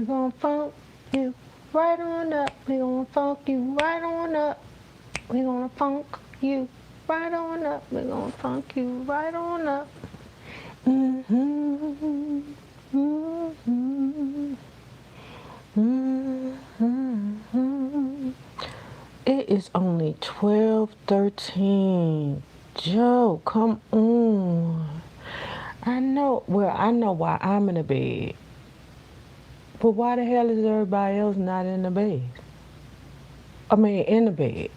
gonna funk you right on up. We gonna funk you right on up. We gonna funk you right on up. We gonna funk you right on up. Mm-hmm. Mm-hmm. Mm-hmm. It is only 12:13. Joe, come on. I know why I'm in the bed. But why the hell is everybody else not in the bed? I mean, in the bed.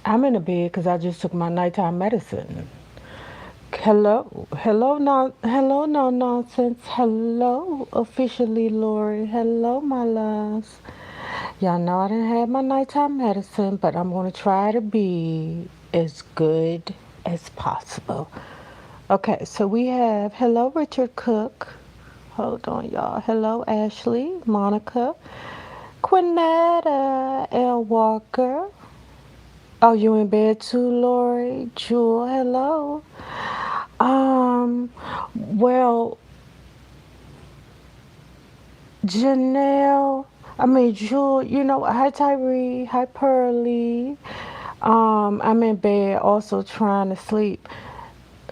I'm in the bed because I just took my nighttime medicine. Hello, no nonsense. Hello, officially, Lori. Hello, my loves. Y'all know I didn't have my nighttime medicine, but I'm gonna try to be as good as possible. Okay, so we have hello, Richard Cook. Hold on, y'all. Hello, Ashley, Monica, Quinetta, L. Walker. Oh, you in bed too, Lori? Jewel, hello. Um, well, Janelle, Jewel, hi Tyree, hi Pearlie. I'm in bed also trying to sleep.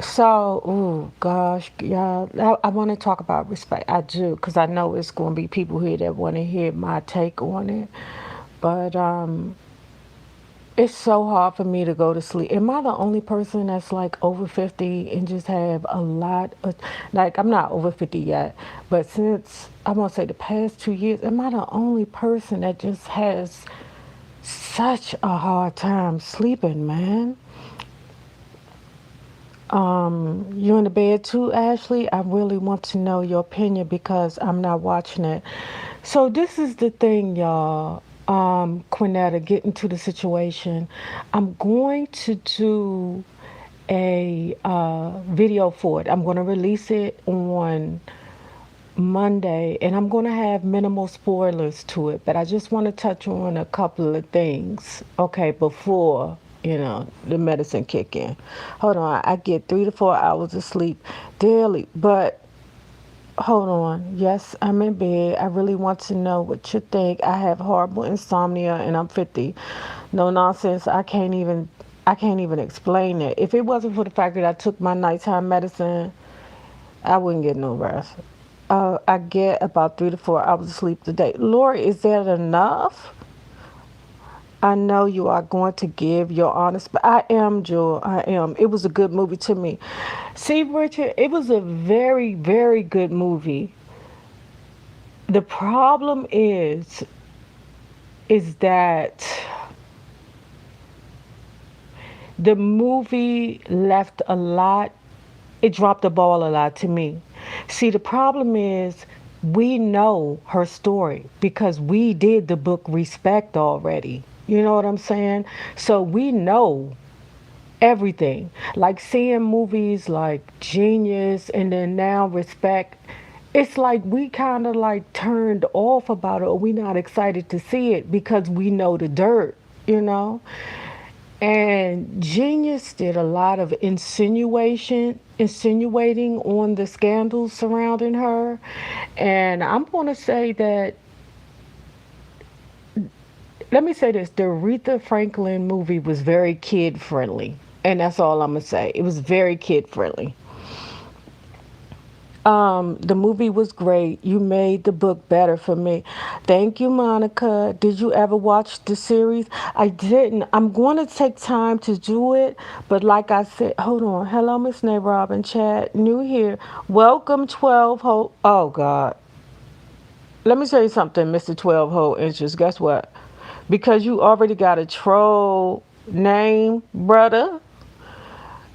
So, oh gosh, y'all, I want to talk about respect. I do, because I know it's going to be people here that want to hear my take on it. But it's so hard for me to go to sleep. Am I the only person that's like over 50 and just have a lot of, like, I'm not over 50 yet, but since I want to say the past 2 years, am I the only person that just has such a hard time sleeping, man? You in the bed too, Ashley? I really want to know your opinion because I'm not watching it. So this is the thing, y'all. Quinetta, getting to the situation. I'm going to do a video for it. I'm going to release it on Monday, and I'm going to have minimal spoilers to it, but I just want to touch on a couple of things, okay, before, the medicine kick in. Hold on, I get 3 to 4 hours of sleep daily, but hold on. Yes, I'm in bed. I really want to know what you think. I have horrible insomnia and I'm 50. No nonsense. I can't even explain it. If it wasn't for the fact that I took my nighttime medicine, I wouldn't get no rest. I get about 3 to 4 hours of sleep a day. Lori, is that enough? I know you are going to give your honest, but I am, Jewel. I am. It was a good movie to me. See, Richard, it was a very, very good movie. The problem is that the movie left a lot. It dropped the ball a lot to me. See, the problem is we know her story because we did the book Respect already. You know what I'm saying? So we know everything. Like seeing movies like Genius and then now Respect, it's like we kind of like turned off about it or we not excited to see it because we know the dirt, you know? And Genius did a lot of insinuating on the scandals surrounding her. And I'm going to say that, let me say this, the Aretha Franklin movie was very kid friendly. And that's all I'm going to say. It was very kid friendly. The movie was great. You made the book better for me. Thank you, Monica. Did you ever watch the series? I didn't. I'm going to take time to do it, but like I said, hold on. Hello, Miss Nate Robin, chat. New here. Welcome, 12 whole. Oh God. Let me tell you something, Mr. 12 whole inches. Guess what? Because you already got a troll name, brother.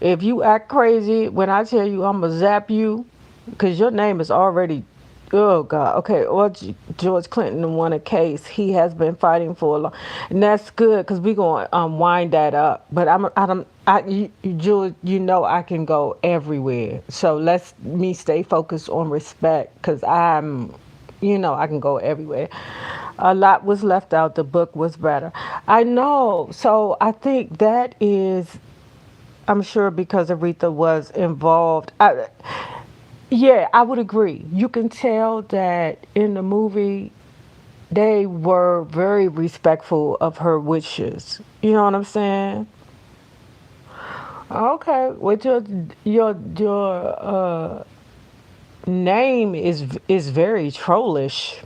If you act crazy when I tell you I'm gonna zap you, because your name is already, oh God, okay. Or George Clinton won a case. He has been fighting for a long, and that's good because we're gonna wind that up. But George, I can go everywhere. So let's me stay focused on respect because I can go everywhere. A lot was left out. The book was better. I know. So I think that is, I'm sure because Aretha was involved. Yeah, I would agree. You can tell that in the movie they were very respectful of her wishes. You know what I'm saying? Okay, with your name is very trollish.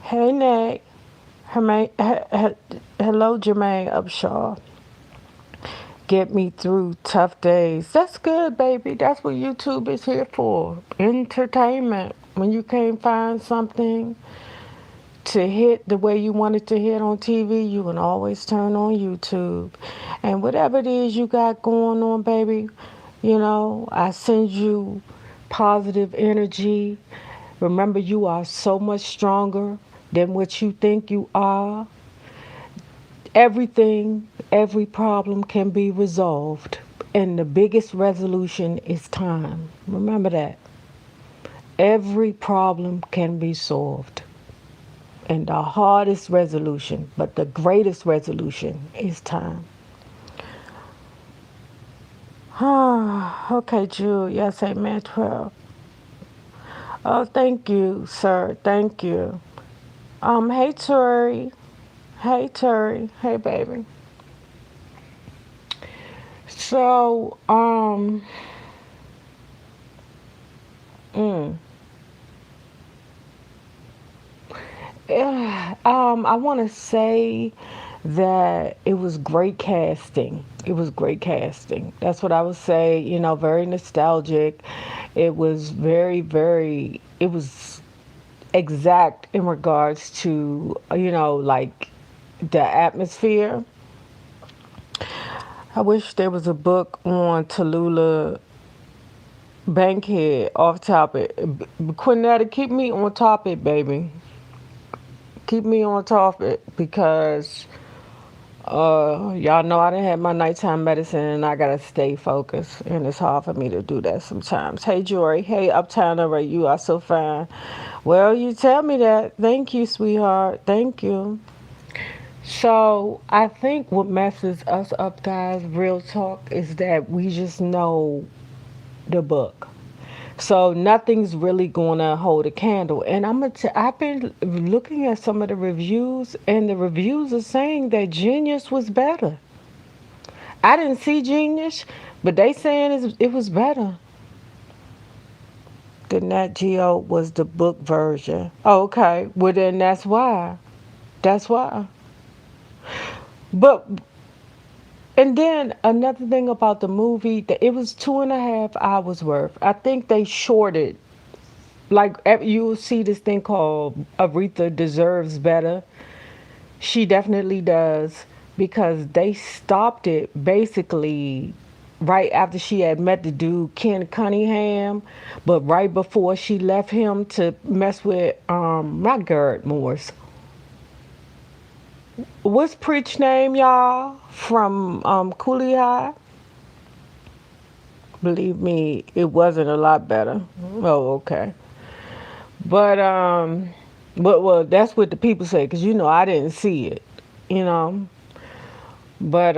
Hey Nate, hello Jermaine Upshaw. Get me through tough days. That's good, baby. That's what YouTube is here for. Entertainment. When you can't find something to hit the way you want it to hit on TV, you can always turn on YouTube. And whatever it is you got going on, baby, I send you positive energy. Remember, you are so much stronger than what you think you are. Everything, every problem can be resolved. And the biggest resolution is time. Remember that. Every problem can be solved. And the hardest resolution, but the greatest resolution is time. Okay, Jude. Yes, amen. 12. Oh, thank you, sir. Thank you. Hey, Tori. Hey, Tori. Hey, baby. So, mm, I want to say that it was great casting. It was great casting. That's what I would say. Very nostalgic. It was it was exact in regards to, like the atmosphere. I wish there was a book on Tallulah Bankhead off topic. Quinetta, keep me on topic, baby. Keep me on topic because y'all know I didn't have my nighttime medicine and I gotta stay focused, and it's hard for me to do that sometimes. Hey Jory, hey Uptown Ray, you are so fine. Well, you tell me that. Thank you, sweetheart. Thank you. So I think what messes us up, guys, real talk, is that we just know the book. So nothing's really gonna hold a candle. And I've been looking at some of the reviews, and the reviews are saying that Genius was better. I didn't see Genius, but they saying it was better. The Nat Geo was the book version. Oh, okay, well then that's why. That's why. But and then another thing about the movie, that it was 2.5 hours worth. I think they shorted. Like you'll see this thing called Aretha Deserves Better. She definitely does, because they stopped it basically right after she had met the dude Ken Cunningham, but right before she left him to mess with not Garrett Morris. What's Preach name, y'all? From Cooley High? Believe me, it wasn't a lot better. Oh, okay. But well, that's what the people say, because I didn't see it, you know. But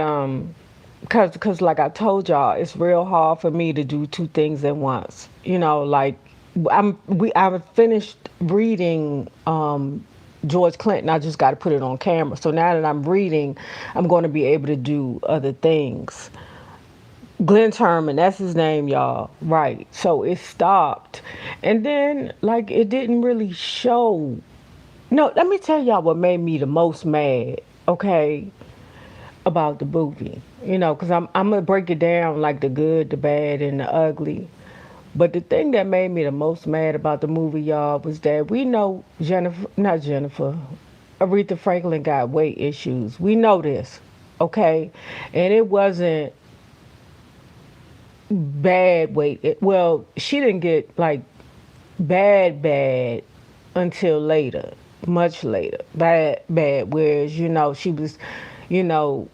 cause like I told y'all, it's real hard for me to do two things at once. Like I finished reading George Clinton. I just got to put it on camera. So now that I'm reading, I'm going to be able to do other things. Glenn Turman, that's his name, y'all. Right. So it stopped. And then, like, it didn't really show. No, let me tell y'all what made me the most mad, okay, about the movie. Because I'm going to break it down like the good, the bad, and the ugly. But the thing that made me the most mad about the movie, y'all, was that we know Aretha Franklin got weight issues. We know this, okay? And it wasn't bad weight. Well, she didn't get like bad until later, much later. Bad. Whereas she was, you know,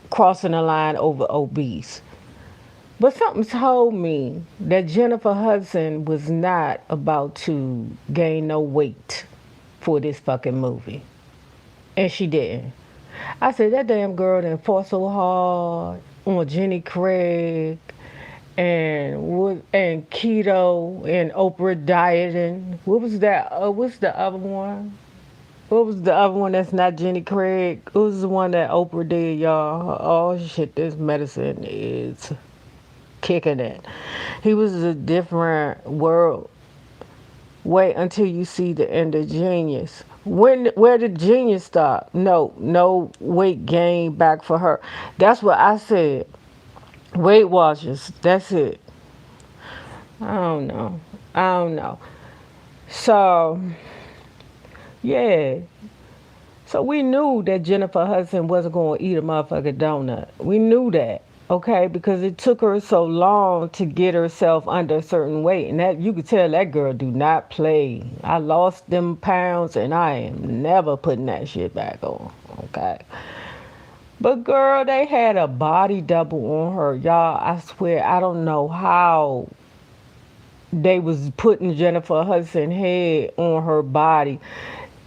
crossing the line over obese. But something told me that Jennifer Hudson was not about to gain no weight for this fucking movie, and she didn't. I said that damn girl done fought so hard on Jenny Craig and keto and Oprah dieting. What was that? What's the other one? What was the other one that's not Jenny Craig? What was the one that Oprah did, y'all? Oh shit, this medicine is kicking it. He was a different world. Wait until you see the end of Genius. Where did Genius stop? No weight gain back for her. That's what I said. Weight Watchers. That's it. I don't know. I don't know. So yeah. So we knew that Jennifer Hudson wasn't going to eat a motherfucking donut. We knew that, okay? Because it took her so long to get herself under a certain weight. And that you could tell that girl do not play. I lost them pounds and I am never putting that shit back on, okay? But girl, they had a body double on her. Y'all, I swear, I don't know how they was putting Jennifer Hudson head on her body.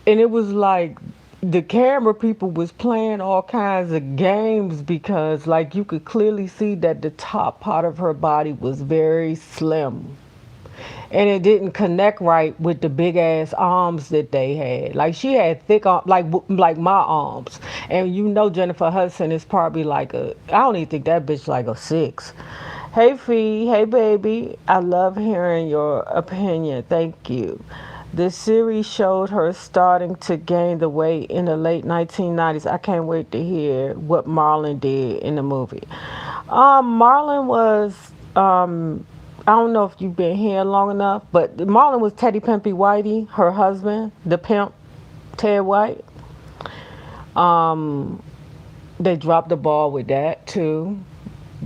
And it was like the camera people was playing all kinds of games because like you could clearly see that the top part of her body was very slim. And it didn't connect right with the big ass arms that they had. Like she had thick arms, like my arms. And you know Jennifer Hudson is probably like I don't even think that bitch like a 6. Hey Fee, hey baby. I love hearing your opinion. Thank you. The series showed her starting to gain the weight in the late 1990s. I can't wait to hear what Marlon did in the movie. Marlon was, I don't know if you've been here long enough, but Marlon was Teddy Pimpy Whitey, her husband, the pimp, Ted White. They dropped the ball with that too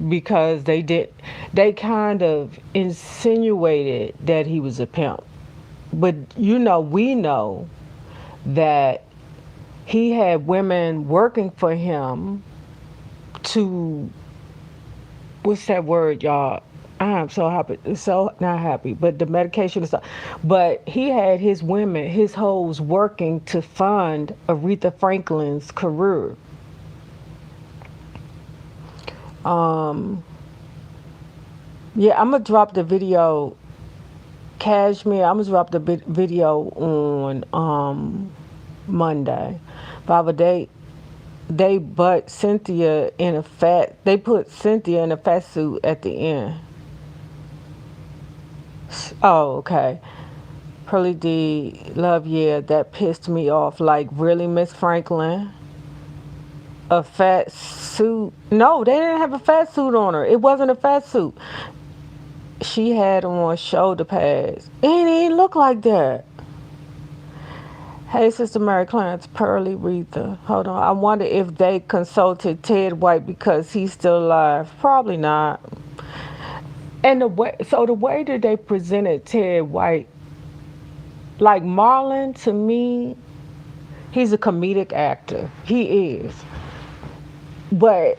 because they kind of insinuated that he was a pimp. But we know that he had women working for him to, what's that word, y'all? I'm so happy, so not happy, but the medication and stuff. But he had his women, his hoes working to fund Aretha Franklin's career. Yeah, I'm gonna drop the video. Cashmere, I'm gonna drop the video on Monday. Baba, they but Cynthia in a fat. They put Cynthia in a fat suit at the end. Oh, okay. Pearly D, love, yeah, that pissed me off. Like, really, Miss Franklin? A fat suit? No, they didn't have a fat suit on her. It wasn't a fat suit. She had on shoulder pads. And it didn't look like that. Hey, Sister Mary Clarence, Pearly Retha. Hold on. I wonder if they consulted Ted White because he's still alive. Probably not. And the way that they presented Ted White, like Marlon, to me, he's a comedic actor. He is. But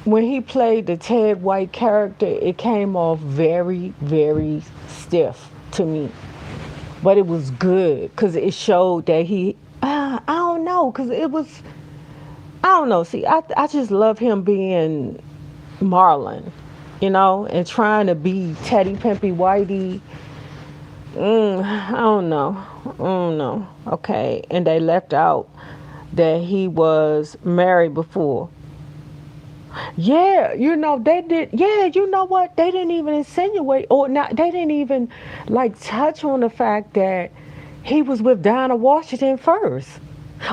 when he played the Ted White character, it came off very, very stiff to me. But it was good because it showed that I don't know, because it was, I don't know. See, I just love him being Marlon, and trying to be Teddy Pimpy Whitey. I don't know. I don't know. Okay. And they left out that he was married before. Yeah, they did. Yeah, you know what? They didn't even insinuate or not. They didn't even like touch on the fact that he was with Dinah Washington first.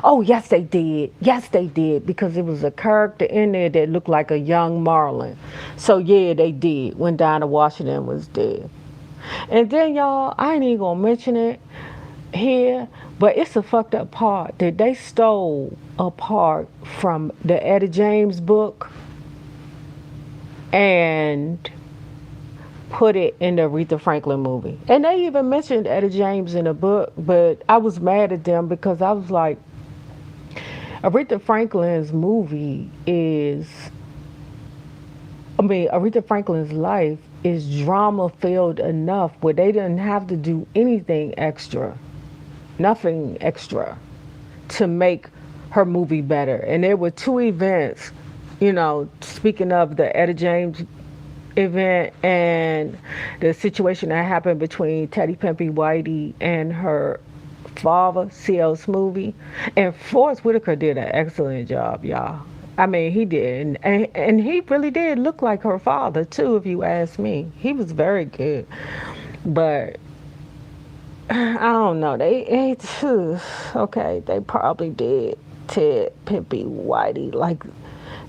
Oh, yes, they did. Yes, they did, because it was a character in there that looked like a young Marlon. So, yeah, they did when Dinah Washington was dead. And then, y'all, I ain't even gonna mention it here, but it's a fucked up part that they stole a part from the Etta James book and put it in the Aretha Franklin movie. And they even mentioned Etta James in the book, but I was mad at them because I was like, Aretha Franklin's movie Aretha Franklin's life is drama filled enough where they didn't have to do anything extra, nothing extra, to make her movie better. And there were two events, speaking of the Etta James event and the situation that happened between Teddy Pimpy Whitey and her father, C.L. Smoothie. And Forrest Whitaker did an excellent job, y'all. I mean, he did. And he really did look like her father, too, if you ask me. He was very good. But I don't know. Okay, they probably did Ted Pimpy Whitey like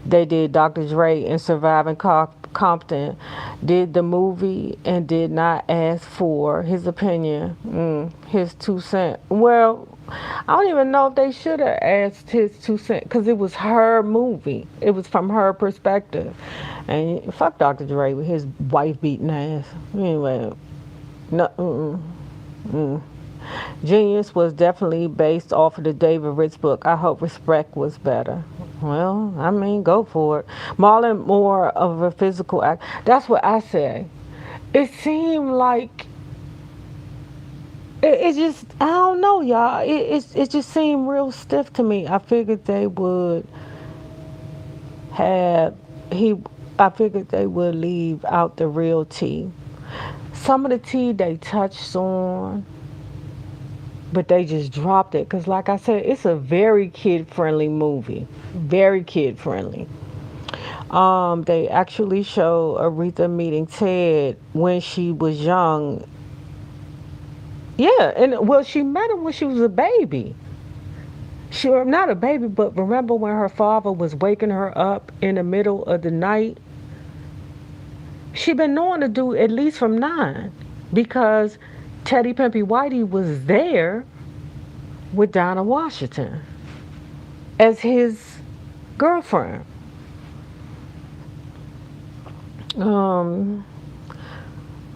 they did Dr. Dre in Surviving Compton, did the movie and did not ask for his opinion, his 2 cents. Well, I don't even know if they should have asked his 2 cents because it was her movie. It was from her perspective. And fuck Dr. Dre with his wife beating ass. Anyway, no, Genius was definitely based off of the David Ritz book. I hope Respect was better. Well, I mean, go for it. Marlon more of a physical act. That's what I say. It seemed like it just I don't know, y'all. It just seemed real stiff to me. They would have he. I figured they would leave out the real tea. Some of the tea they touched on, but they just dropped it because like I said, it's a very kid friendly movie, very kid friendly. They actually show Aretha meeting Ted when she was young. Yeah, and well, she met him when she was a baby. She not a baby, but remember when her father was waking her up in the middle of the night. She been knowing the dude at least from 9 because Teddy Pimpy Whitey was there with Donna Washington as his girlfriend. Um,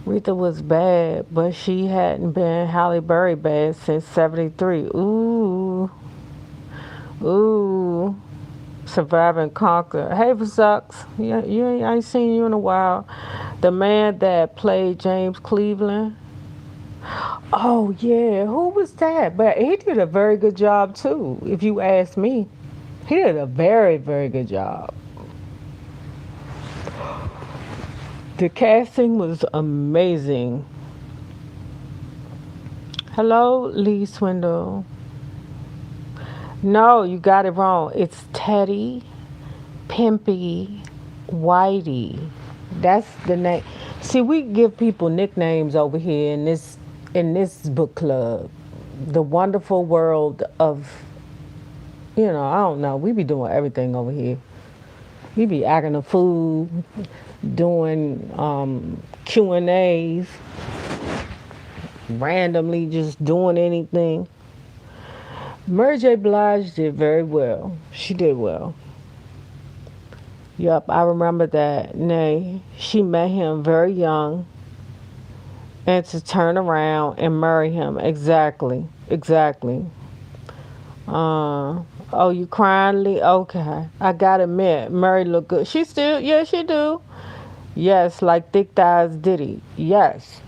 Rita was bad, but she hadn't been Halle Berry bad since '73. Ooh, ooh. Survive and Conquer. Hey, Sucks. I ain't seen you in a while. The man that played James Cleveland. Oh yeah, who was that? But he did a very good job too. If you ask me, he did a very, very good job. The casting was amazing. Hello, Lee Swindle. No, you got it wrong. It's Teddy Pimpy Whitey. That's the name. See, we give people nicknames over here in this book club. The wonderful world of I don't know. We be doing everything over here. We be acting the food, doing Q&As, randomly just doing anything. Mary J. Blige did very well. She did well. Yup, I remember that. Nay, she met him very young and to turn around and marry him. Exactly. Exactly. Oh, you crying, Lee? Okay. I gotta admit, Mary look good. She still, yeah, she do. Yes, like Thick Thighs Diddy. Yes.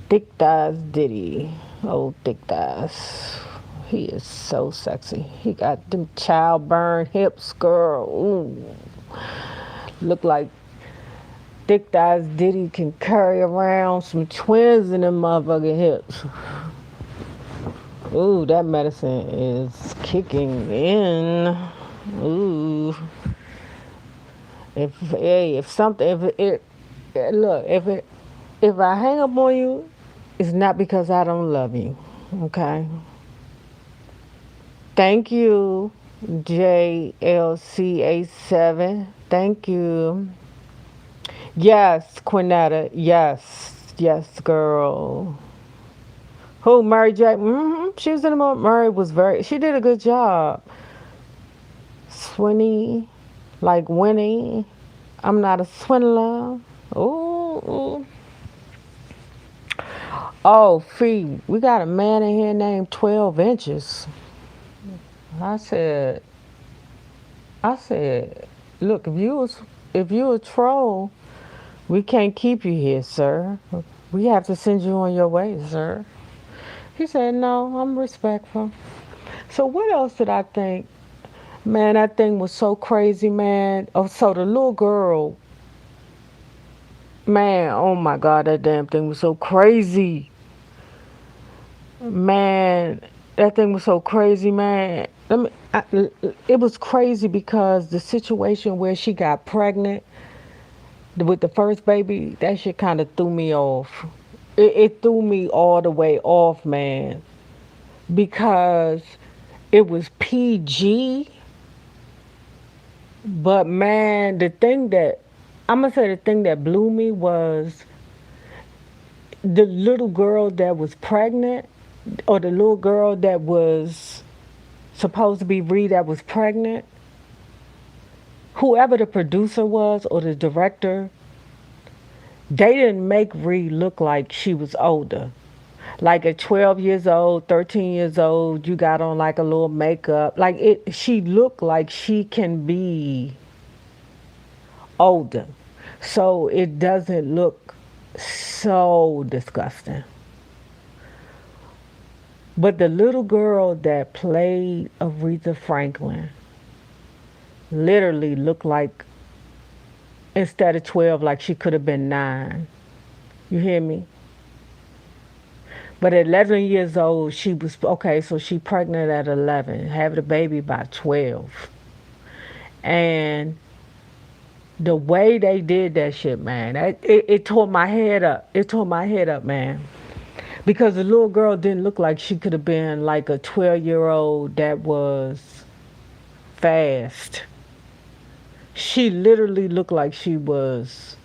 Thick Thighs Diddy. Oh, Thick Thighs. He is so sexy. He got them child burn hips, girl. Ooh. Look like Thick Thighs Diddy can carry around some twins in them motherfucking hips. Ooh, that medicine is kicking in. Ooh. If something, look, if I hang up on you, it's not because I don't love you. Okay. Thank you, JLCA7. Thank you. Yes, Quinetta. Yes. Yes, girl. Who? Mary J. She was in the movie. Mary was she did a good job. Swinny, like Winnie. I'm not a swindler. Ooh. Oh, Fee, we got a man in here named 12 Inches. I said, look, if you a troll, we can't keep you here, sir. We have to send you on your way, sir. He said, no, I'm respectful. So what else did I think? Man, that thing was so crazy, man. Oh, so the little girl, Man, oh my God, that damn thing was so crazy. Man, that thing was so crazy, man. It was crazy because the situation where she got pregnant with the first baby, that shit kind of threw me off. It threw me all the way off, man, because it was PG. But man, I'm gonna say the thing that blew me was the little girl that was pregnant, or the little girl that was supposed to be Ree that was pregnant. Whoever the producer was or the director, they didn't make Ree look like she was older. Like at 12 years old, 13 years old, you got on like a little makeup. Like she looked like she can be older. So it doesn't look so disgusting. But the little girl that played Aretha Franklin literally looked like, instead of 12, like she could have been 9. You hear me? But at 11 years old, she was, okay, so she pregnant at 11, having a baby by 12. And the way they did that shit, man, it tore my head up. It tore my head up, man. Because the little girl didn't look like she could have been like a 12-year-old that was fast. She literally looked like she was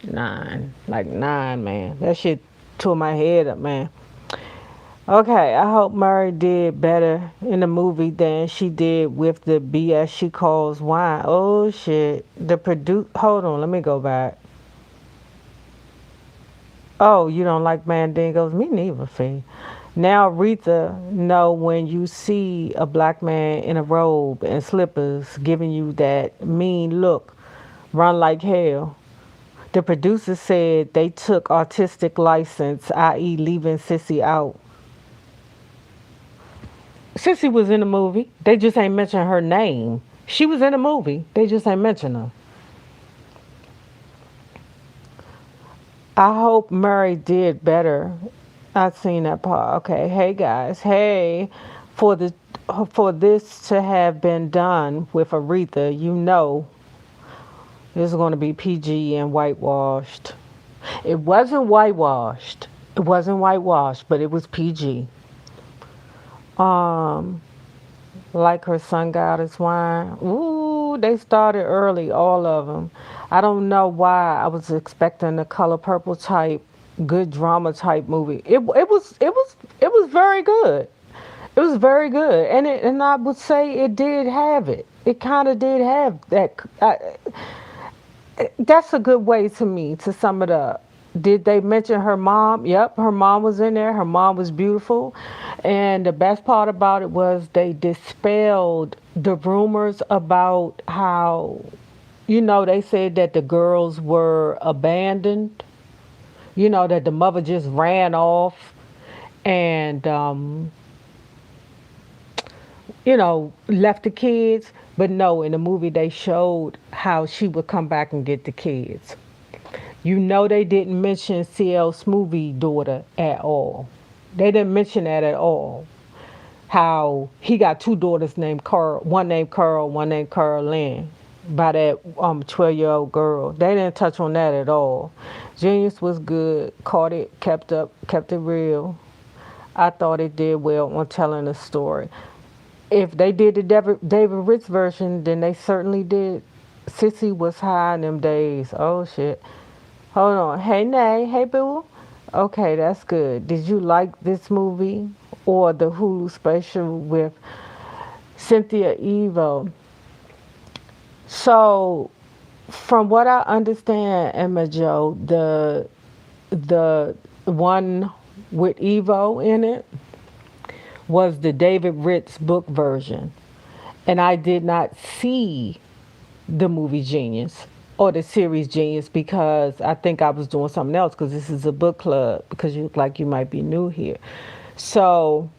9. Like 9, man. That shit tore my head up, man. Okay, I hope Murray did better in the movie than she did with the BS she calls wine. Oh shit. Hold on, let me go back. Oh, you don't like Mandingos? Me neither, Fee. Now, Aretha, know when you see a black man in a robe and slippers giving you that mean look, run like hell. The producer said they took artistic license, i.e., leaving Sissy out. Sissy was in the movie. They just ain't mention her name. She was in the movie. They just ain't mention her. I hope Murray did better. I've seen that part. Okay, hey guys, hey, for the for this to have been done with Aretha, you know, it's going to be PG and whitewashed. It wasn't whitewashed. It wasn't whitewashed, but it was PG. Um, like her sun goddess wine. Ooh, they started early, all of them. I don't know why I was expecting a color purple type, good drama type movie. It was very good. It was very good, and I would say it did have it. It kind of did have that. That's a good way to me to sum it up. Did they mention her mom? Yep, her mom was in there. Her mom was beautiful. And the best part about it was they dispelled the rumors about how, they said that the girls were abandoned, that the mother just ran off and, left the kids. But no, in the movie they showed how she would come back and get the kids. They didn't mention CL Smoothie daughter at all. They didn't mention that at all. How he got 2 daughters named Carl, one named Carl Lynn, by that 12-year-old girl. They didn't touch on that at all. Genius was good, caught it, kept it real. I thought it did well on telling the story. If they did the David Ritz version, then they certainly did. Sissy was high in them days. Oh shit. Hold on. Hey, Nay. Hey, Boo. Okay, that's good. Did you like this movie or the Hulu special with Cynthia Evo? So, from what I understand, Emma Joe, the one with Evo in it was the David Ritz book version, and I did not see the movie Genius or the series Genius because I think I was doing something else, because this is a book club, because you look like you might be new here. So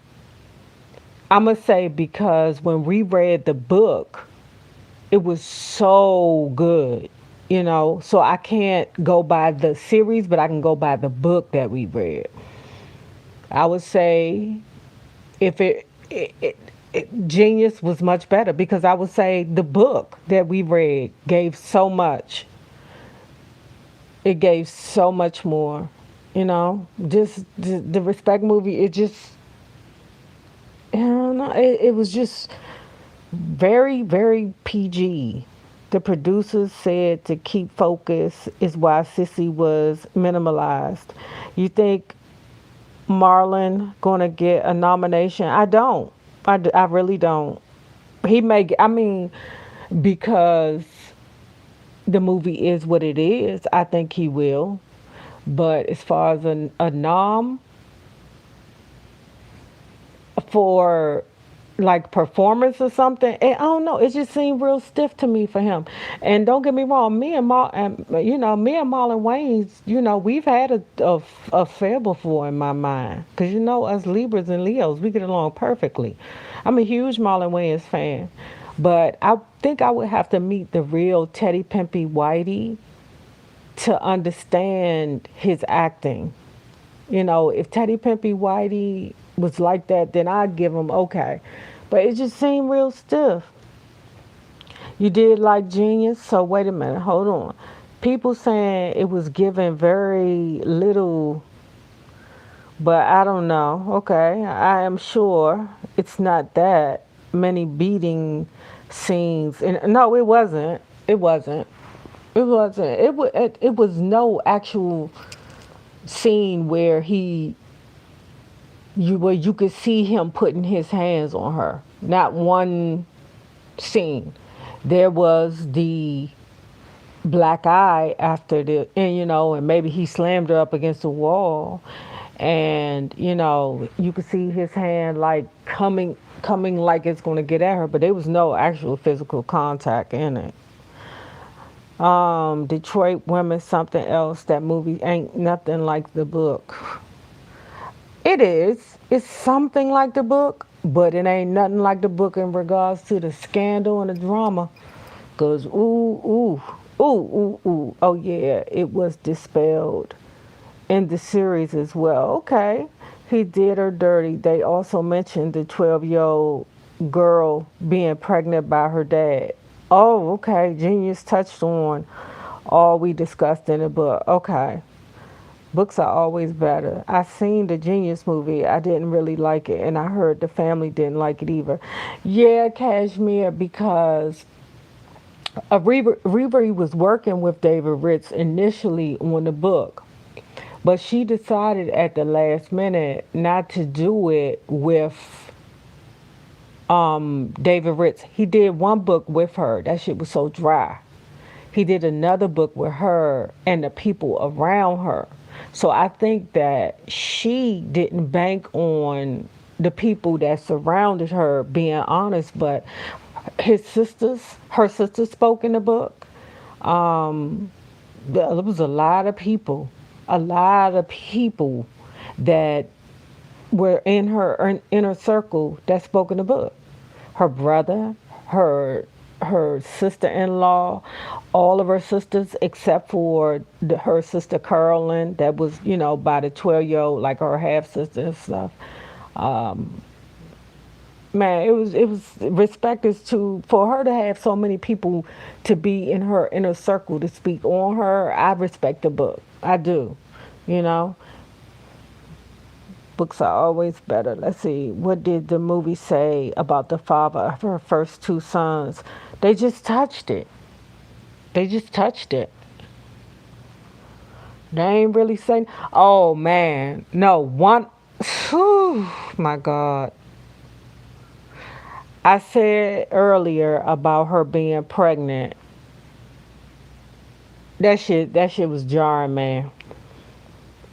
I'm going to say, because when we read the book, it was so good. So I can't go by the series, but I can go by the book that we read. I would say if Genius was much better because I would say the book that we read gave so much. It gave so much more. Just the Respect movie. It just, I don't know. It was just very, very PG. The producers said to keep focus is why Sissy was minimalized. You think Marlon gonna get a nomination? I don't. I really don't. He may. I mean, because the movie is what it is. I think he will. But as far as a nom for like performance or something, I don't know. It just seemed real stiff to me for him. And don't get me wrong, me and Marlon Wayans, we've had a affair before in my mind. Because us Libras and Leos, we get along perfectly. I'm a huge Marlon Wayans fan. But I think I would have to meet the real Teddy Pimpy Whitey to understand his acting. If Teddy Pimpy Whitey was like that, then I'd give him okay. But it just seemed real stiff. You did like Genius, so wait a minute, hold on. People saying it was given very little, but I don't know. Okay, I am sure it's not that many beating scenes. And no, it wasn't. It wasn't. It wasn't. It was no actual scene where you could see him putting his hands on her. Not one scene. There was the black eye after and maybe he slammed her up against the wall, and you could see his hand like coming like it's going to get at her, but there was no actual physical contact in it. Detroit Women, something else. That movie ain't nothing like the book. It is. It's something like the book, but it ain't nothing like the book in regards to the scandal and the drama. Cause ooh. Oh yeah, it was dispelled in the series as well. Okay, he did her dirty. They also mentioned the 12-year-old girl being pregnant by her dad. Oh, okay. Genius touched on all we discussed in the book. Okay. Books are always better. I seen the Genius movie. I didn't really like it, and I heard the family didn't like it either. Yeah, Kashmir, because Riri was working with David Ritz initially on the book, but she decided at the last minute not to do it with David Ritz. He did one book with her. That shit was so dry. He did another book with her and the people around her. So I think that she didn't bank on the people that surrounded her being honest, but her sisters spoke in the book. Um, there was a lot of people that were in her inner circle that spoke in the book. Her brother, her sister-in-law, all of her sisters except for her sister Carolyn, that was by the 12-year-old, like her half sister and stuff. Um, Man, it was respect is to for her to have so many people to be in her inner circle to speak on her. I respect the book. I do. You know, books are always better. Let's see. What did the movie say about the father of her first two sons? They just touched it. They just touched it. They ain't really saying. Oh man, no one. Whew, my God. I said earlier about her being pregnant. That shit was jarring, man.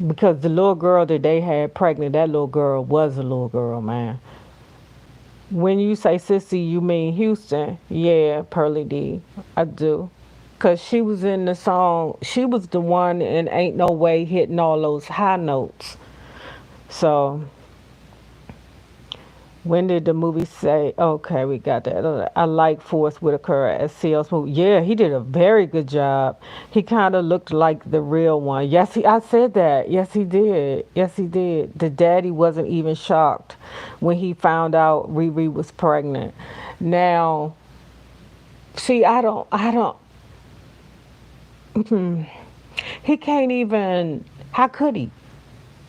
Because the little girl that they had pregnant, that little girl was a little girl, man. When you say sissy, you mean Houston? Yeah, Pearly D. I do. Cause she was in the song. She was the one and ain't no way hitting all those high notes. So When did the movie say? Okay, we got that. I like Forrest Whitaker as C.L. Smooth. Yeah, he did a very good job. He kind of looked like the real one. Yes, I said that. Yes, he did. Yes, he did. The daddy wasn't even shocked when he found out Riri was pregnant. Now, see, I don't. He can't even. How could he?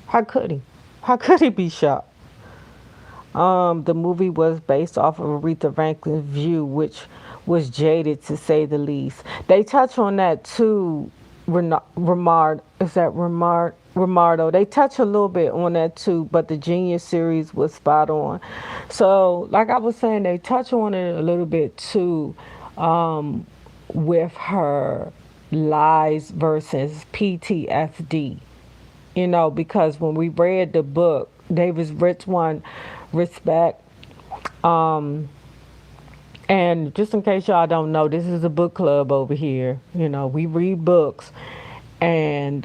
How could he? How could he be shocked? The movie was based off of Aretha Franklin's view, which was jaded to say the least. They touch on that too. Remard, is that Remard? Remardo. They touch a little bit on that too, but the Genius series was spot on. So, like I was saying, they touch on it a little bit too, um, with her lies versus PTSD. Because when we read the book, Davis Rich one, Respect. Um, and just in case y'all don't know, this is a book club over here. We read books. And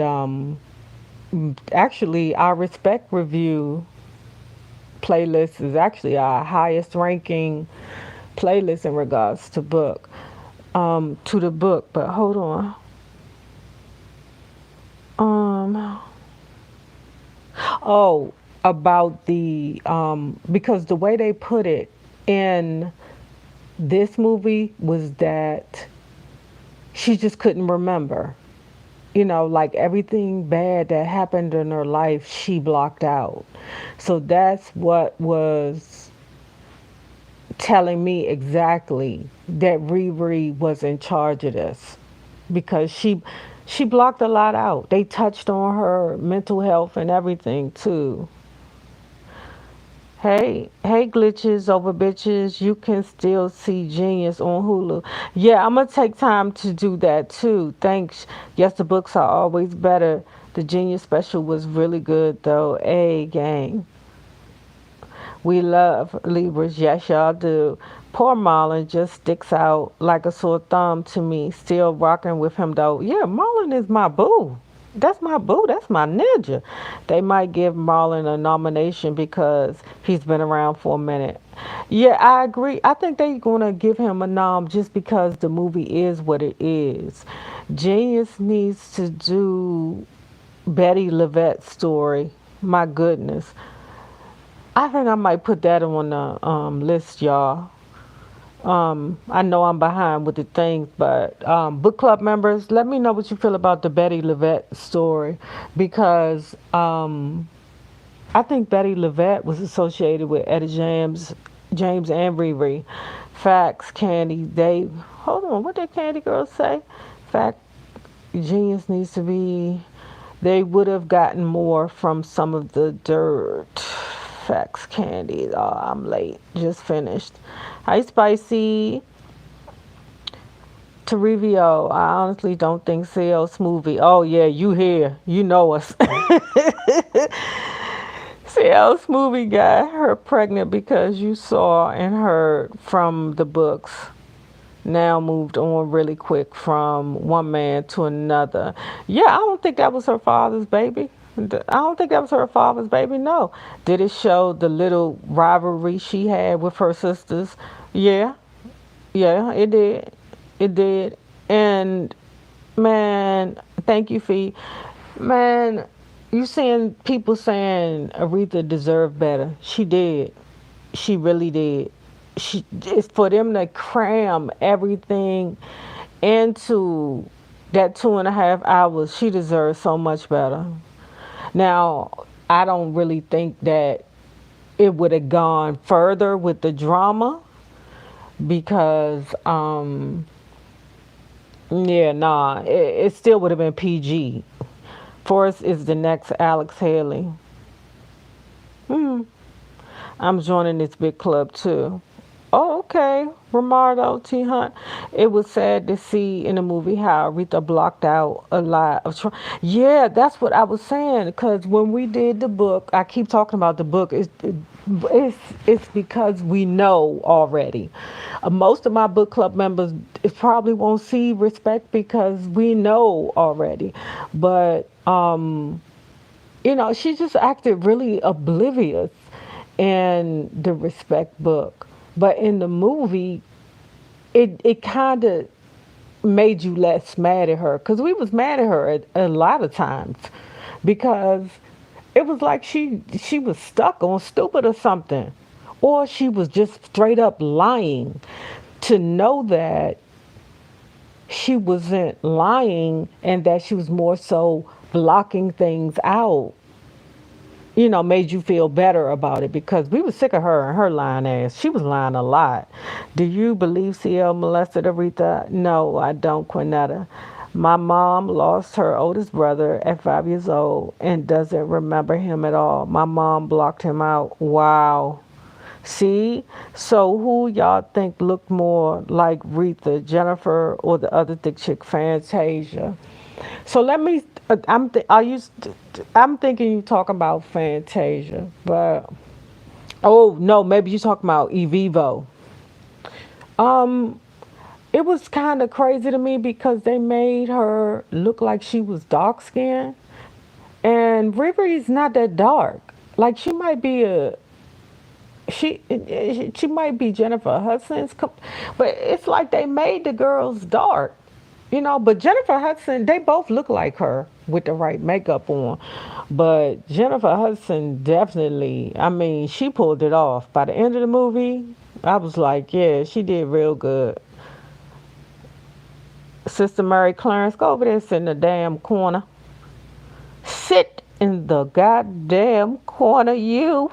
actually, our Respect review playlist is actually our highest ranking playlist in regards to to the book. But hold on. Um, Oh, about because the way they put it in this movie was that she just couldn't remember. Like everything bad that happened in her life, she blocked out. So that's what was telling me exactly that Riri was in charge of this because she blocked a lot out. They touched on her mental health and everything too. Hey, glitches over bitches. You can still see Genius on Hulu. Yeah, I'm gonna take time to do that too. Thanks. Yes, the books are always better. The Genius special was really good though. A gang. We love Libras. Yes, y'all do. Poor Marlon just sticks out like a sore thumb to me. Still rocking with him though. Yeah, Marlon is my boo. That's my boo. That's my ninja. They might give Marlon a nomination because he's been around for a minute. Yeah, I agree. I think they're gonna give him a nom just because the movie is what it is. Genius needs to do Betty LaVette's story. My goodness. I think I might put that on the list, y'all. I know I'm behind with the things, but book club members, let me know what you feel about the Betty LaVette story because I think Betty LaVette was associated with Etta James and Riri. Facts, Candy. Hold on. What did Candy Girl say? Fact, Genius needs to be. They would have gotten more from some of the dirt. Facts, Candy. Oh, I'm late. Just finished. Hi, Spicy. Torivio. I honestly don't think CL Smoothie. Oh, yeah, you here. You know us. CL Smoothie got her pregnant because you saw and heard from the books. Now moved on really quick from one man to another. Yeah, I don't think that was her father's baby. I don't think that was her father's baby. No. Did it show the little rivalry she had with her sisters? Yeah, yeah, it did. It did. And man, thank you, Fee. Man, you seeing people saying Aretha deserved better. She did. She really did. It's for them to cram everything into that 2.5 hours. She deserves so much better. Now, I don't really think that it would have gone further with the drama because, yeah, nah, it still would have been PG. Forrest is the next Alex Haley. I'm joining this big club too. Oh, okay. Romardo T. Hunt. It was sad to see in the movie how Aretha blocked out a lot of. Yeah, that's what I was saying. Because when we did the book, I keep talking about the book. It's because we know already. Most of my book club members probably won't see Respect because we know already. But she just acted really oblivious in the respect book. But in the movie, it kind of made you less mad at her because we was mad at her at a lot of times because it was like she was stuck on stupid or something, or she was just straight up lying. To know that she wasn't lying and that she was more so blocking things out, made you feel better about it because we were sick of her and her lying ass. She was lying a lot. Do you believe CL molested Aretha? No, I don't, Quinetta. My mom lost her oldest brother at 5 years old and doesn't remember him at all. My mom blocked him out. Wow. See? So who y'all think looked more like Retha, Jennifer, or the other thick chick, Fantasia? So let me. I'm thinking you talking about Fantasia, but oh no, maybe you talking about Evivo. Um, it was kind of crazy to me because they made her look like she was dark skinned, and Riri's not that dark. Like she might be Jennifer Hudson's, but it's like they made the girls dark, But Jennifer Hudson, they both look like her with the right makeup on. But Jennifer Hudson definitely, I mean, she pulled it off. By the end of the movie, I was like, yeah, she did real good. Sister Mary Clarence, go over there, sit in the damn corner. Sit in the goddamn corner, you.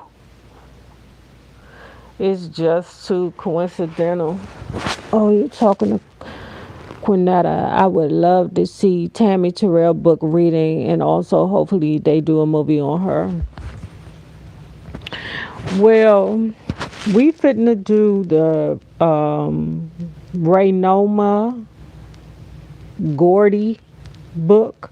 It's just too coincidental. Oh, you're talking to Quinetta. I would love to see Tammy Terrell book reading, and also hopefully they do a movie on her. Well, we fitting do the Raynoma Gordy book.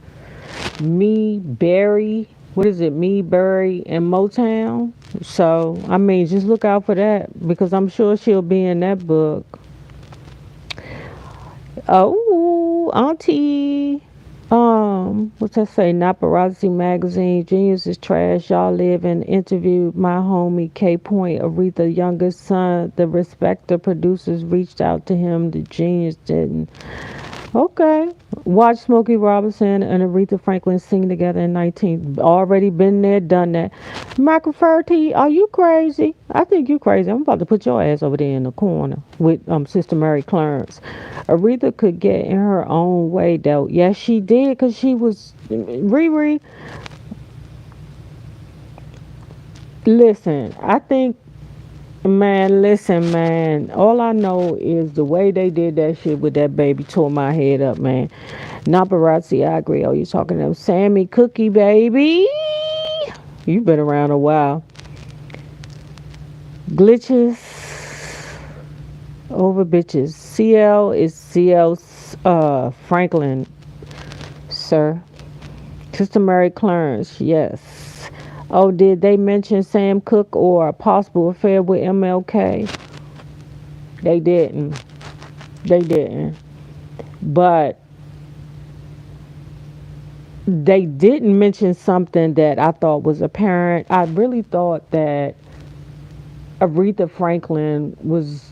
Me, Barry, what is it? Me, Barry, and Motown. So, I mean, just look out for that because I'm sure she'll be in that book. Oh, Auntie. What's that say? Paparazzi magazine. Genius is trash. Y'all live and interviewed my homie K Point, Aretha youngest son. The respecter producers reached out to him. The genius didn't. Okay. Watch Smokey Robinson and Aretha Franklin sing together in 19. Already been there, done that. Michael Furty, are you crazy? I think you crazy. I'm about to put your ass over there in the corner with Sister Mary Clarence. Aretha could get in her own way, though. Yes, she did, because she was. Riri, listen, I think. Man, listen, man. All I know is the way they did that shit with that baby tore my head up, man. Paparazzi, I agree. Oh, you talking to them? Sammy Cookie, baby. You been around a while. Glitches over bitches. CL is CL Franklin, sir. Sister Mary Clarence, yes. Oh, did they mention Sam Cooke or a possible affair with MLK? They didn't. They didn't. But they didn't mention something that I thought was apparent. I really thought that Aretha Franklin was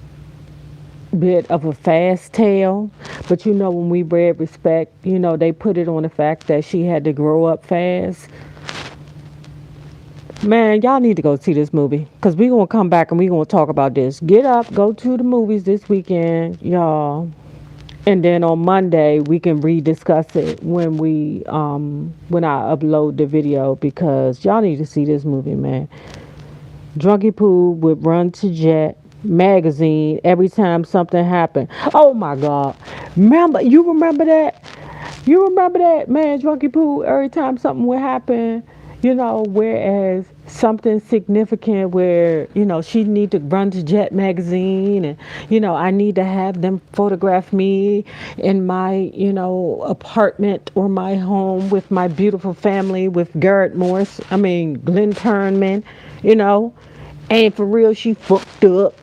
a bit of a fast tale. But when we read Respect, they put it on the fact that she had to grow up fast. Man, y'all need to go see this movie because we going to come back and we going to talk about this. Get up, go to the movies this weekend, y'all. And then on Monday we can rediscuss it when I upload the video because y'all need to see this movie, man. Drunky Poo would run to Jet magazine every time something happened. Oh my God. Remember that? You remember that, man, Drunky Poo, every time something would happen, whereas something significant where, she need to run to Jet magazine and, I need to have them photograph me in my, apartment or my home with my beautiful family with Glenn Turnman, and for real, she fucked up.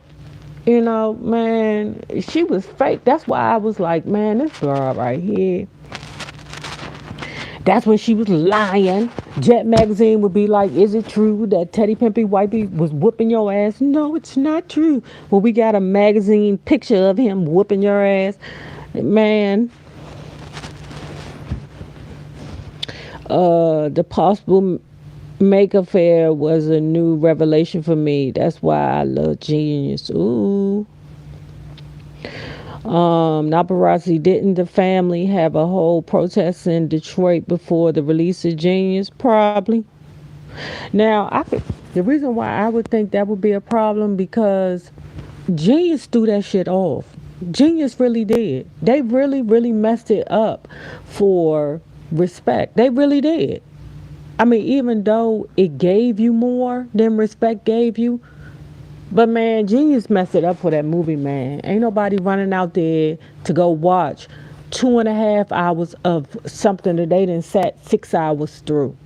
Man, she was fake. That's why I was like, man, this girl right here. That's when she was lying. Jet Magazine would be like, is it true that Teddy Pimpy Whitey was whooping your ass? No, it's not true. Well, we got a magazine picture of him whooping your ass. Man, the possible make affair was a new revelation for me. That's why I love Genius. Ooh. Paparazzi, didn't the family have a whole protest in Detroit before the release of Genius? Probably. Now, the reason why I would think that would be a problem because Genius threw that shit off. Genius really did. They really, really messed it up for respect. They really did. I mean, even though it gave you more than respect gave you, but man, Genius messed it up for that movie, man. Ain't nobody running out there to go watch 2.5 hours of something that they didn't sat 6 hours through.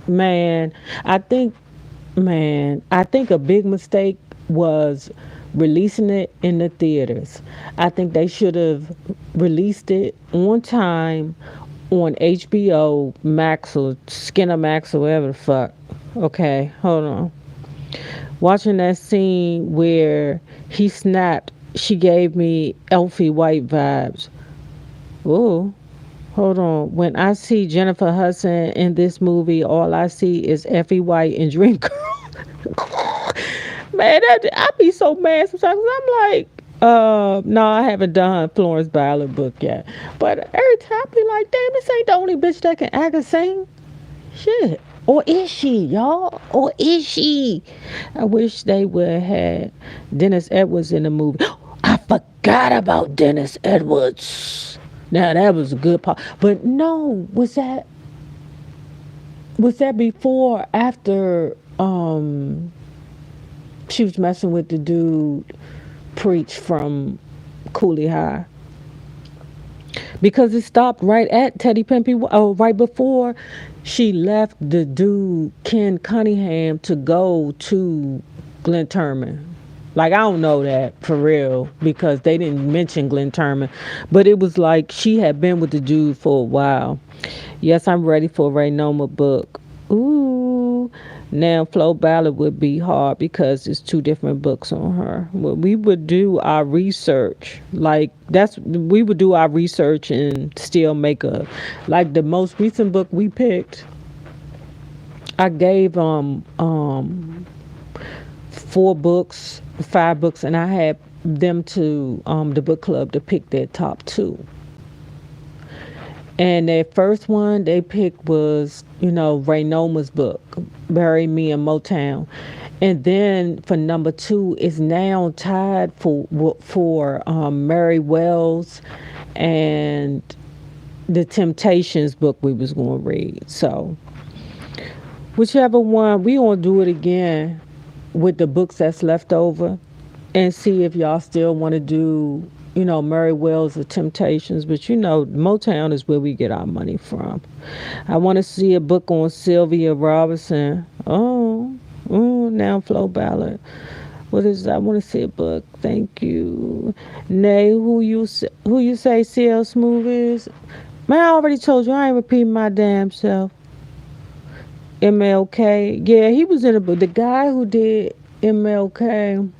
Man, I think, I think a big mistake was releasing it in the theaters. I think they should have released it on time on HBO Max or Skinner Max or whatever the fuck. Okay, hold on. Watching that scene where he snapped, she gave me Elfie White vibes. Ooh, hold on. When I see Jennifer Hudson in this movie, all I see is Effie White and Dream Girl. Man, I be so mad sometimes. I'm like, no, I haven't done Florence Ballard book yet. But every time I be like, damn, this ain't the only bitch that can act and sing. Shit. Or is she, y'all? Or is she? I wish they would have had Dennis Edwards in the movie. I forgot about Dennis Edwards. Now that was a good part. But no, was that before or after she was messing with the dude Preach from Cooley High? Because it stopped right at Teddy Pimpy. Oh, right before she left the dude Ken Cunningham to go to Glenn Turman. Like, I don't know that for real because they didn't mention Glenn Turman, but it was like she had been with the dude for a while. Yes, I'm ready for a Raynoma book. Ooh. Now, Flo Ballard would be hard because it's two different books on her. Well, we would do our research. We would do our research and still make a, like the most recent book we picked, I gave 4 books, 5 books, and I had them to the book club to pick their top 2. And their first one they picked was, Raynoma's book, Bury Me in Motown. And then for number 2 is now tied for Mary Wells and the Temptations book we was going to read. So whichever one, we gonna do it again with the books that's left over and see if y'all still want to do, Murray Wells or Temptations. But Motown is where we get our money from. I want to see a book on Sylvia Robinson. Now Flo Ballard. What is that? I want to see a book. Thank you. Nay, who you say CL Smooth is? Man, I already told you I ain't repeating my damn self. MLK. Yeah, he was in a book. The guy who did MLK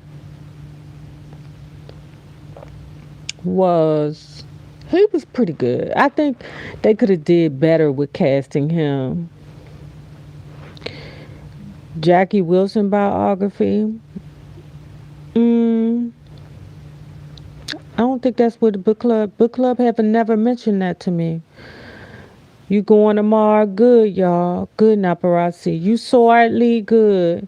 was he was pretty good. I think they could have did better with casting him. Jackie Wilson biography. Mm, I don't think that's what the book club have never mentioned that to me. You going tomorrow? Good, y'all. Good, Naparazzi. You saw it, Lee? Good.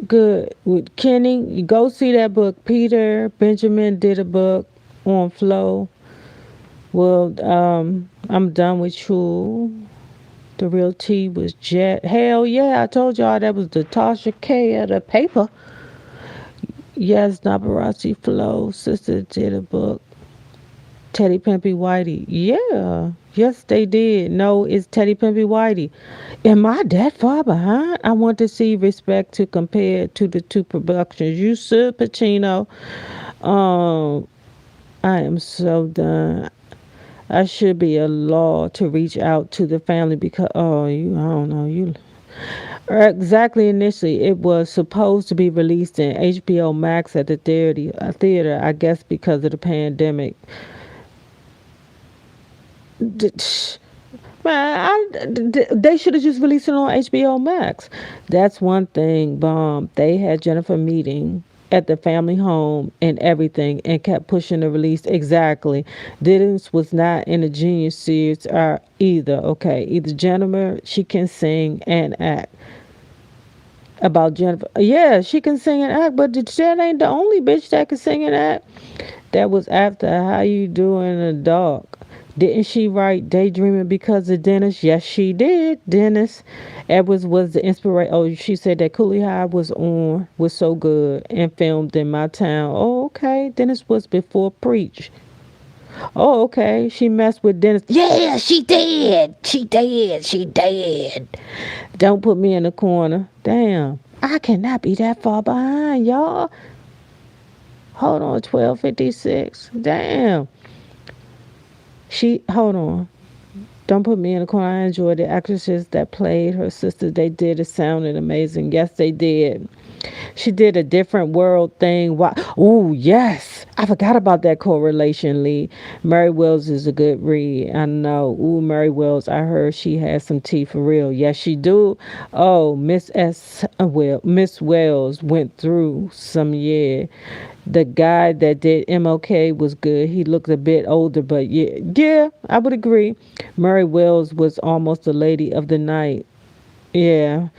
Good. With Kenny, you go see that book. Peter Benjamin did a book on Flow. Well, I'm done with you. The real T was Jet. Hell yeah, I told y'all that was the Tasha K of the paper. Yes, Naparazzi Flow. Sister did a book. Teddy Pimpy Whitey. Yeah. Yes, they did. No, it's Teddy Pimpy Whitey. Am I that far behind? I want to see respect to compare to the 2 productions. You should, Pacino. I am so done. I should be a law to reach out to the family because I don't know you. Exactly. Initially, it was supposed to be released in HBO Max at the theater. I guess because of the pandemic. D- Man, they should have just released it on HBO Max. That's one thing. They had Jennifer meeting at the family home and everything, and kept pushing the release. Exactly. Dennis was not in a genius series either. Okay, either Jennifer, she can sing and act. About Jennifer, yeah, she can sing and act, but that ain't the only bitch that can sing and act. That was after How You Doing in the Dark. Didn't she write Daydreaming because of Dennis? Yes, she did. Dennis Edwards was the inspiration. Oh, she said that Coolie High was so good and filmed in my town. Oh, okay. Dennis was before Preach. Oh, okay. She messed with Dennis. Yeah, she did. She did. She did. Don't put me in the corner. Damn. I cannot be that far behind, y'all. Hold on, 12:56. Damn. Hold on. Don't put me in the corner. I enjoyed the actresses that played her sister. They did. It sounded amazing. Yes, they did. She did a different world thing. Wow. Oh, yes. I forgot about that correlation, Lee. Mary Wells is a good read. I know. Ooh, Mary Wells. I heard she has some tea for real. Yes, she do. Oh, Miss Wells went through some, yeah. The guy that did MLK was good. He looked a bit older, but yeah, I would agree. Murray Wells was almost the lady of the night. Yeah.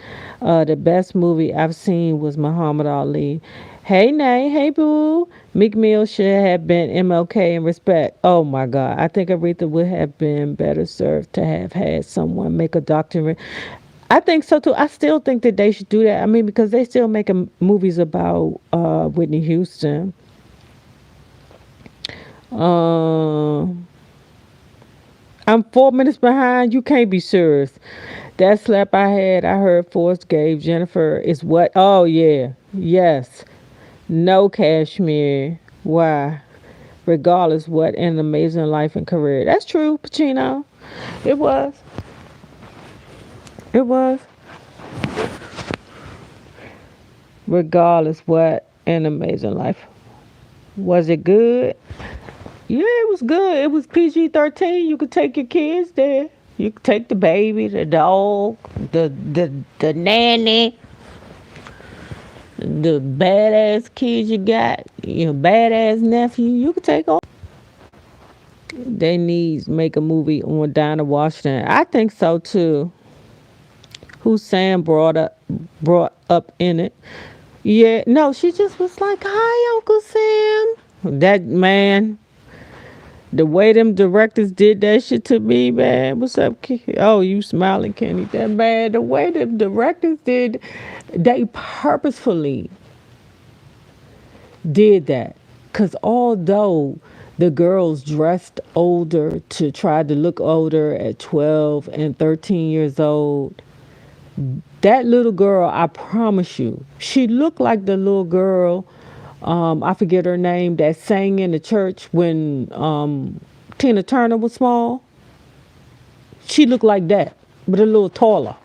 The best movie I've seen was Muhammad Ali. Hey, Nay. Hey, Boo. Meek Mill should have been MLK in respect. Oh, my God. I think Aretha would have been better served to have had someone make a documentary. I think so, too. I still think that they should do that. I mean, because they still making movies about Whitney Houston. Um, I'm 4 minutes behind. You can't be serious. That slap I had, I heard Forrest gave Jennifer is what? Oh, yeah. Yes. No cashmere. Why? Regardless what an amazing life and career. That's true, Pacino. It was. It was. Regardless what an amazing life. Was it good? Yeah, it was good. It was PG-13. You could take your kids there. You could take the baby, the dog, the nanny, the badass kids you got, your badass nephew. You could take all. They need to make a movie on Dinah Washington. I think so too. Who Sam brought up in it. Yeah, no, she just was like, "Hi, Uncle Sam." That man, the way them directors did that shit to me, man. What's up, Oh, you smiling, Kenny? That man, the way them directors did, they purposefully did that. Cause although the girls dressed older to try to look older at 12 and 13 years old, that little girl, I promise you, she looked like the little girl, I forget her name, that sang in the church when Tina Turner was small. She looked like that, but a little taller.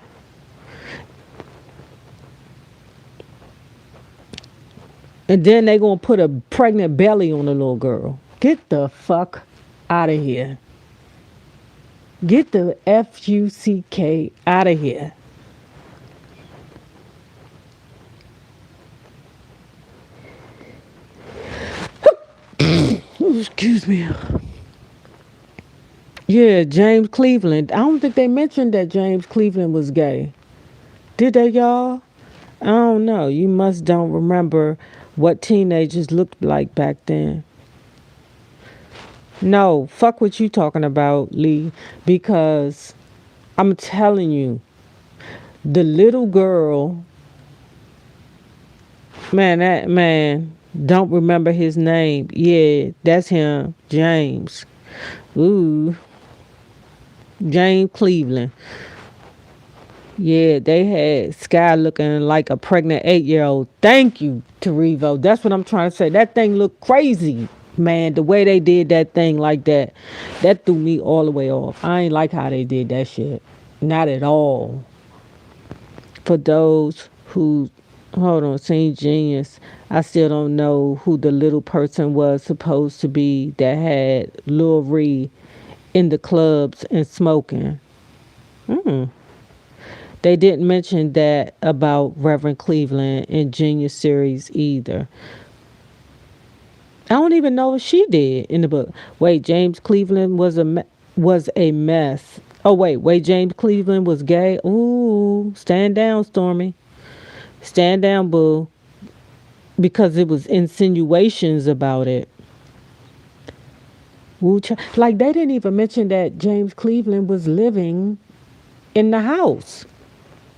And then they gonna put a pregnant belly on the little girl. Get the fuck out of here. Get the FUCK out of here. Ooh, excuse me. Yeah, James Cleveland. I don't think they mentioned that James Cleveland was gay. Did they, y'all? I don't know. You must don't remember what teenagers looked like back then. No, fuck what you talking about, Lee, because I'm telling you, the little girl, man, that man, don't remember his name. Yeah, that's him, James. Ooh, James Cleveland. Yeah, they had Sky looking like a pregnant 8-year-old. Thank you, Terevo. That's what I'm trying to say. That thing looked crazy. Man, the way they did that thing like that, that threw me all the way off. I ain't like how they did that shit. Not at all. For those who, hold on, seen Genius, I still don't know who the little person was supposed to be that had Lil Ree in the clubs and smoking. Mm. They didn't mention that about Reverend Cleveland in Genius series either. I don't even know what she did in the book. Wait, James Cleveland was a mess. Oh wait, James Cleveland was gay. Ooh, stand down, Stormy. Stand down, boo. Because it was insinuations about it. Like they didn't even mention that James Cleveland was living in the house.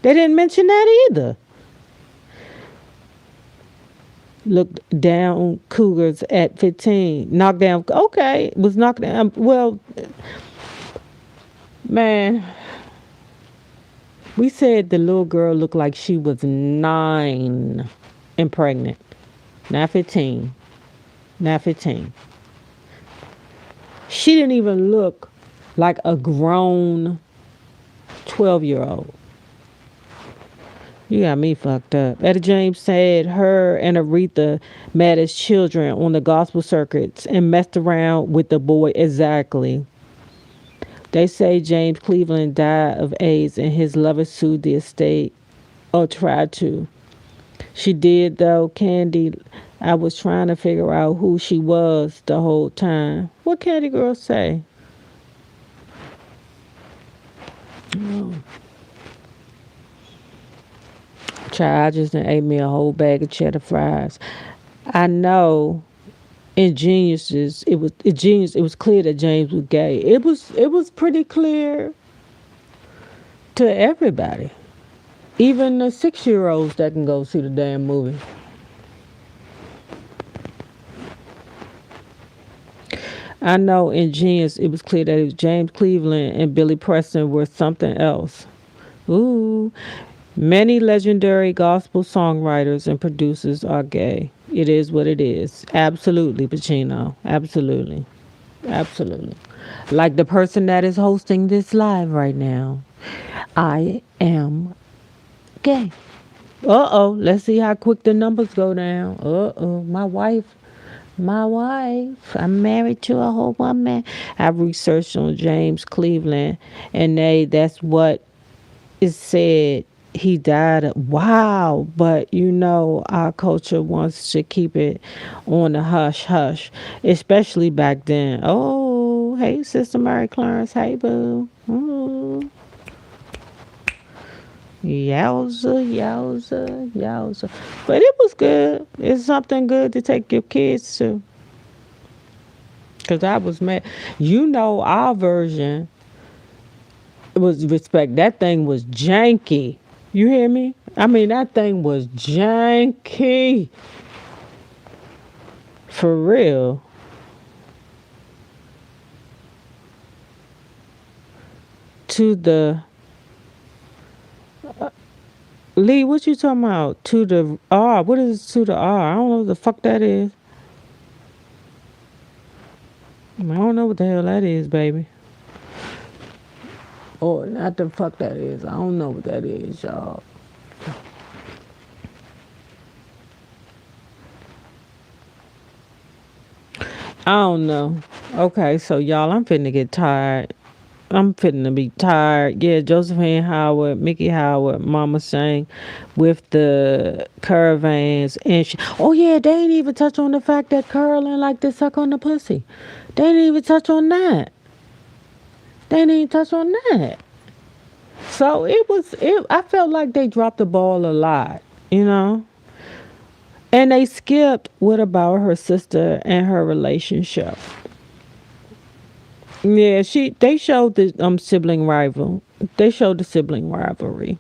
They didn't mention that either. Looked down cougars at 15. Knocked down. Okay, was knocked down. Well, man, we said the little girl looked like she was 9 and pregnant. Not 15. Not 15. She didn't even look like a grown 12-year-old. You got me fucked up. Etta James said her and Aretha met as children on the gospel circuits and messed around with the boy. Exactly. They say James Cleveland died of AIDS and his lover sued the estate or tried to. She did though, Candy. I was trying to figure out who she was the whole time. What Candy Girl say? Oh. Child, I just done ate me a whole bag of cheddar fries. I know in Genius, it was clear that James was gay. It was pretty clear to everybody. Even the 6-year-olds that can go see the damn movie. I know in Genius it was clear that it was James Cleveland and Billy Preston were something else. Ooh. Many legendary gospel songwriters and producers are gay. It is what it is. Absolutely, Pacino. Absolutely. Absolutely. Like the person that is hosting this live right now. I am gay. Uh-oh. Let's see how quick the numbers go down. Uh-oh. My wife. I'm married to a whole woman. I've researched on James Cleveland, and that's what is said. He died. Wow. But our culture wants to keep it on the hush hush, especially back then. Oh, hey, Sister Mary Clarence. Hey, boo. Ooh. Yowza, yowza, yowza. But it was good. It's something good to take your kids to. Because I was mad. Our version was respect. That thing was janky. You hear me? I mean, that thing was janky. For real. To the Lee, what you talking about? To the R. What is to the R? I don't know what the fuck that is. I don't know what the hell that is, baby. Or not the fuck that is. I don't know what that is, y'all. I don't know. Okay, so y'all, I'm finna get tired. I'm finna be tired. Yeah, Josephine Howard, Mickey Howard, Mama sang with the caravans. Oh, yeah, they ain't even touch on the fact that Carolyn like to suck on the pussy. They didn't even touch on that. They didn't even touch on that. So I felt like they dropped the ball a lot, you know? And they skipped what about her sister and her relationship. Yeah, they showed the sibling rival. They showed the sibling rivalry.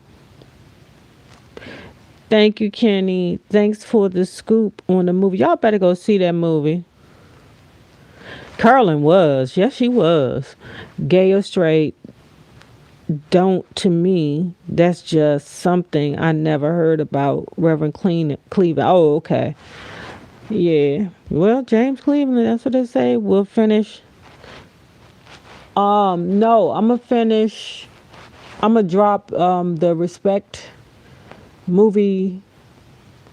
Thank you, Kenny. Thanks for the scoop on the movie. Y'all better go see that movie. Carolyn was, yes, she was. Gay or straight, don't to me. That's just something I never heard about Reverend Cleveland. Oh, okay. Yeah. Well, James Cleveland, that's what they say. We'll finish. No, I'm gonna finish. I'm gonna drop the Respect movie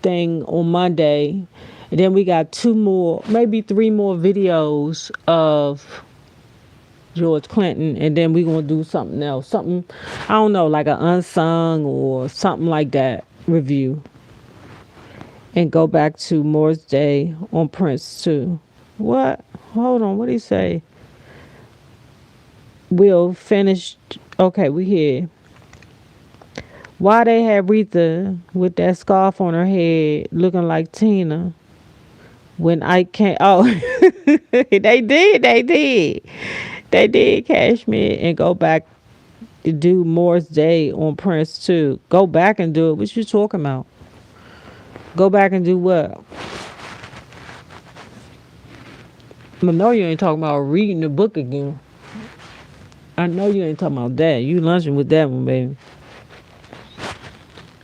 thing on Monday. And then we got two more, maybe three more videos of George Clinton, and then we gonna do something else. Something I don't know, like an unsung or something like that review. And go back to Moore's Day on Prince too. What? Hold on, what did he say? We'll finish. Okay, we here. Why they had Rita with that scarf on her head looking like Tina when I came? Oh, they did Cashmere and go back to do Moore's Day on Prince too. Go back and do it. What you talking about? Go back and do what? I know you ain't talking about reading the book again. I know you ain't talking about that. You lunching with that one, baby.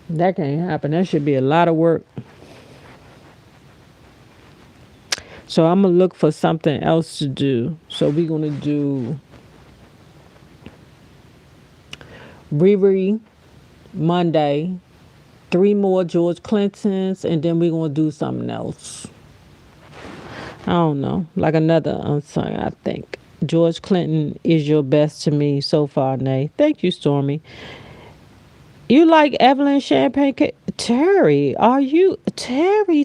That can't happen. That should be a lot of work. So I'm gonna look for something else to do. So we're gonna do Riri Monday, three more George Clintons, and then we're gonna do something else. I don't know, like another unsung. I think George Clinton is your best to me so far, Nay. Thank you, Stormy. You like Evelyn Champagne Cake? Terry, are you Terry,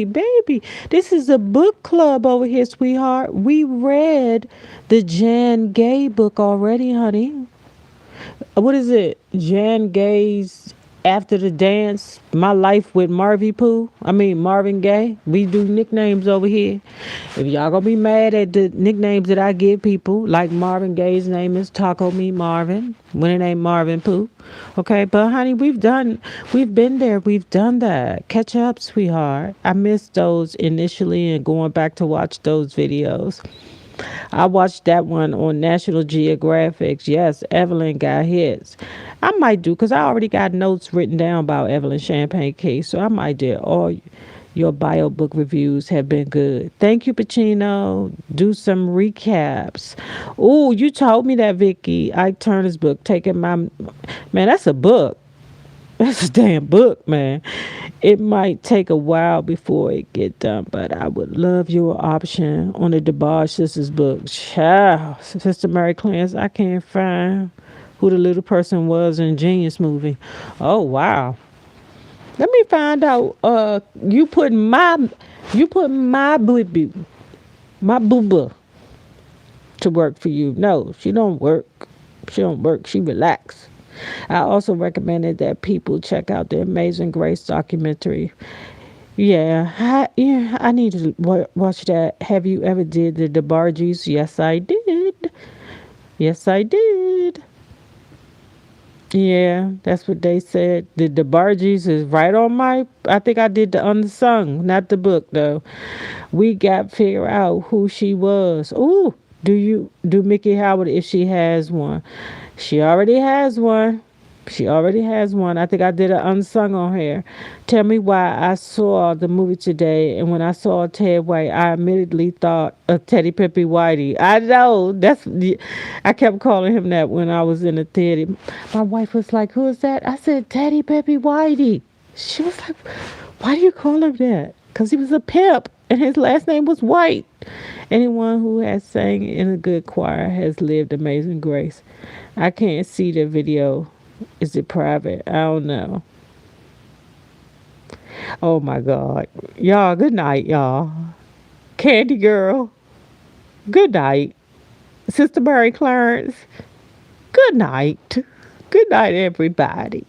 baby? This is a book club over here, sweetheart. We read the Jan Gay book already, honey. What is it? Jan Gay's After the Dance, My Life with Marvin Gaye. We do nicknames over here. If y'all gonna be mad at the nicknames that I give people, like Marvin Gaye's name is Taco Me Marvin, when it ain't Marvin Pooh. Okay, but honey, we've been there, we've done that. Catch up, sweetheart. I missed those initially and going back to watch those videos. I watched that one on National Geographic. Yes, Evelyn got hits. I might do, because I already got notes written down about Evelyn Champagne Case. So I might do. All your bio book reviews have been good. Thank you, Pacino. Do some recaps. Oh, you told me that, Vicky. Ike Turner's book. Taking my. Man, that's a book. That's a damn book, man. It might take a while before it get done, but I would love your option on the DeBarge Sisters book. Child, Sister Mary Clarence, I can't find who the little person was in Genius movie. Oh wow. Let me find out. You put my boo boo, my boo boo to work for you. No, she don't work. She don't work. She relax. I also recommended that people check out the Amazing Grace documentary. I need to watch that. Have you ever did the DeBarges? Yes, I did. Yes, I did. Yeah, that's what they said. The DeBarges is right on my. I think I did the unsung, not the book though. We got to figure out who she was. Ooh, do Mickey Howard if she has one? She already has one. She already has one. I think I did an unsung on here. Tell me why I saw the movie today, and when I saw Ted White, I immediately thought of Teddy Peppy Whitey. I know I kept calling him that when I was in the theater. My wife was like, "Who is that?" I said, "Teddy Peppy Whitey." She was like, "Why do you call him that?" Because he was a pimp, and his last name was White. Anyone who has sang in a good choir has lived amazing grace. I can't see the video. Is it private? I don't know. Oh my God. Y'all, good night, y'all. Candy Girl, good night. Sister Mary Clarence, good night. Good night, everybody.